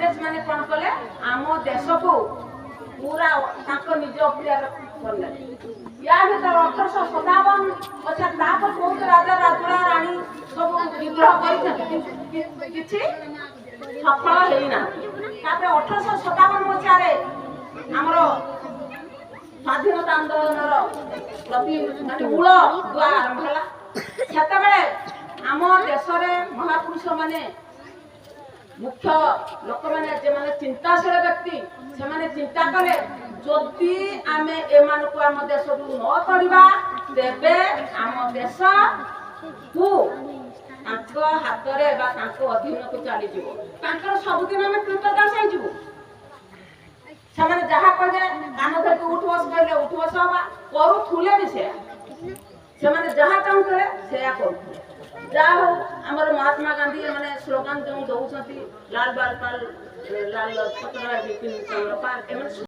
इंग्रेज माने कौन कले आम देश को पूरा निज अख्तियार कले। या भीतर 1857 अच्छा तापर बहुत राजा राजुड़ा रानी सब विद्रोह किछि सफल हेना। तापर 1857 मसीह आमर स्वाधीनता आंदोलन प्रति माने मूल दुआ आरंभ होला। सेतबेले आम देश में महापुरुष माने मुख्य लोक मैंने जो चिंताशील व्यक्ति से चिंता कले जदि आम एमान को आम देश को न तोड़िबा तेबे आम देश को हाथ अधीन को चली सबुदिन आम कृतदास हो जहाँ कहे कान धरके उठ बस कहले उठ बस हवा करूले भी से जहाँ चाहूले से करूले। जहाँ हो आमर महात्मा गांधी मैंने स्लोगान जो दौरान लाल बाल पाल लाल पत्र बिपिन चंद्र पाल